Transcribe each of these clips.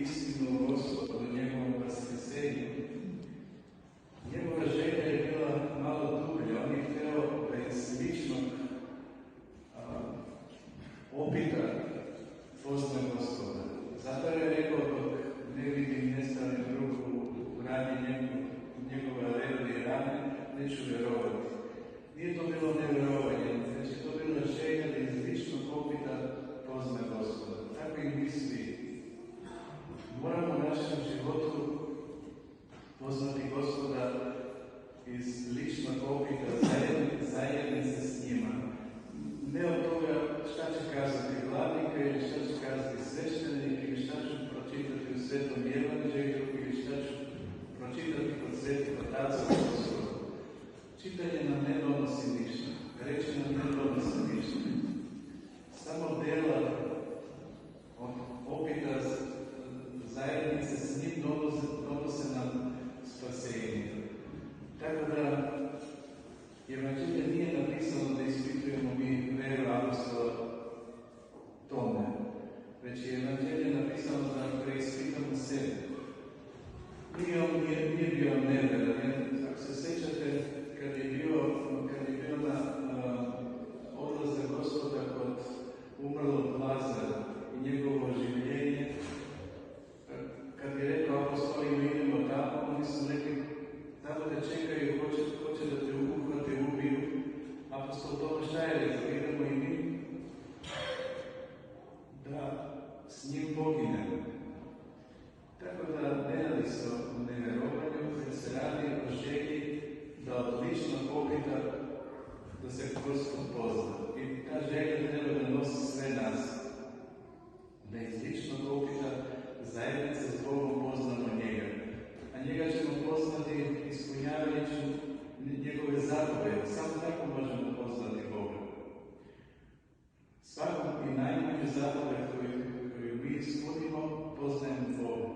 istinu o Gospodu, njegovom vaskrsenju. Njegova želja je bila malo dublja. On je htio da iz ličnog opita pozna Gospoda. Zato je rekao, dok ne vidim, ne stavim ruku u rani njegova reda i rane, neću vjerovati. Nije to bilo nevjerovanje, već je to bila želja da iz ličnog opita pozna Gospoda. Tako i mi svi. Moramo u našem životu poznati Gospoda iz ličnog opita, zajednice s njima. Ne od toga šta će kazati vladnika ili šta će kazati sveštenik ili šta ću pročitati u Svetom Evanđelju ili šta ću pročitati kod Svetog Otaca Gospoda. Čitanje nam ne donosi ništa, reći nam ne donosi ništa. Samo dela od opita zajednice s njim donose nam spasenje. Tako da Evanđelje nije napisano da ispitujemo mi veru apostola Tome, već je Evanđelje napisano da preispitamo sebe. Nije bio neveran. Ako se sjećate, kad je bio na odlazak Gospoda kod umrlog Lazara i njegovo oživljenje, kad je rekao apostolima idemo tamo, oni su rekli tamo te čekaju, hoće da te uhvate, ubiju. Apostol Toma šta je rekao? Idemo i mi da s njim poginemo. Tako da ne radi se o nevjerovanju, jer se radi o želji da od ličnog opita da se Gospod pozna. I ta želja treba da nosi sve nas. Da iz ličnog opita zajednice s Bogom poznamo njega. A njega ćemo poznati ispunjavajući njegove zapovjede. Samo tako možemo poznati Boga. Svakom i najmanju zapovjed koju mi ispunimo, poznajemo Boga.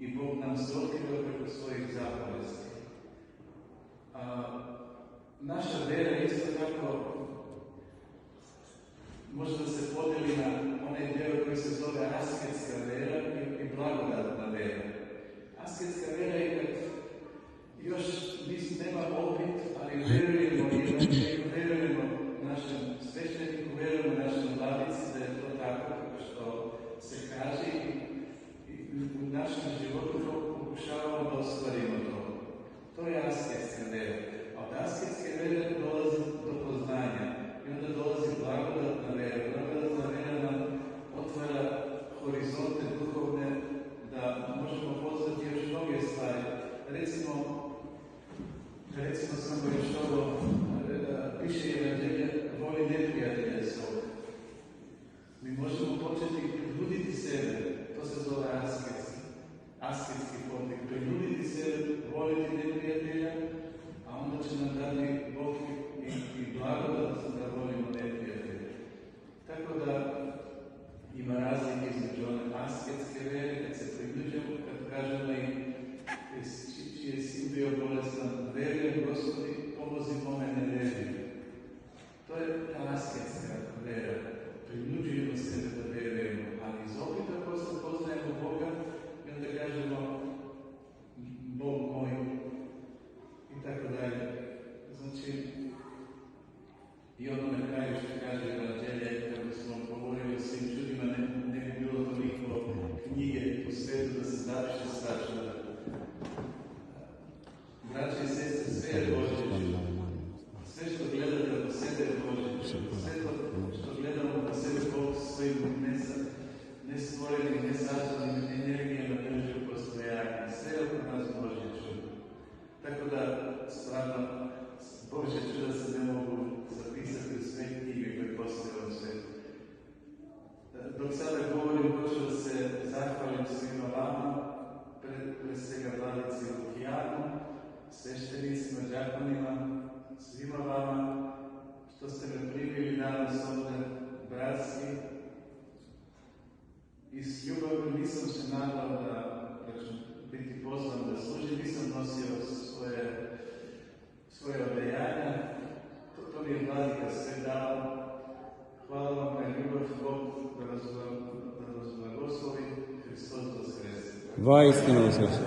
I Bog nam se otkriva preko svojih zapovesti. Naša vera isto tako može da se podijeli na onaj dio koji se zove asketska vera i blagodatna vera. Asketska vera je kad još nema opit, ali verujemo našem svešteniku, verujemo našem vladici da je to tako što se kaže i u našem životu pokušavamo da ostvarimo to. To je asketska vera. A od asketske vere dolazi do poznanja i onda dolazi blagodatna vera. Blagodatna vera nam otvara horizonte duhovne da možemo poznati još mnoge stvari. Recimo samo još ovo, piše Evanđelje, voli neprijatelja svog. Mi možemo početi priluditi sebe, to se zove asketski podvig, priluditi sebe, voliti neprijatelja, a onda će nam dati Bog i blagodat da volimo neprijatelja. Tako da ima razlike između one asketske vere, kad se približamo, kad kažemo čiji je sin bio bolestan, verujem Gospodi, pomozi mome nevjeriju. To je ta asketska vera. Približujemo sebe da verujemo, ali iz opita poznajemo Boga i onda kažemo Bog moj i tako dalje. Znači, i ono na kraju što kaže Evanđelje, kako smo govorili o svim čudima, ne bi bilo toliko knjige u svetu da se zapiše svačuda. Braći i sestre, sve je Božje. Sve što gledate do sebe je Božje. Sve što gledamo do sebe Bog svojim nestvorenim, nesastavnim energijama drži u postojanju. Sve je oko nas Božje čudo. Tako da, stvarno, Božje čuda se ne mogu zapisati u sve knjige koje postoje u svetu. Dok sada govorim, hoću da se zahvalim svima vama, pre svega vladici Lukijanu, sveštenicima, đakonima, svima vama, što ste me primili danas ovdje bratski. I s ljubavim nisam se nadao da ću biti pozvan da služim, nisam nosio svoje odejanja, to mi je vladika sve dao. Hvala vam na ljubav, Bog da vas blagoslovi, Hristos Vaistinu uskrs.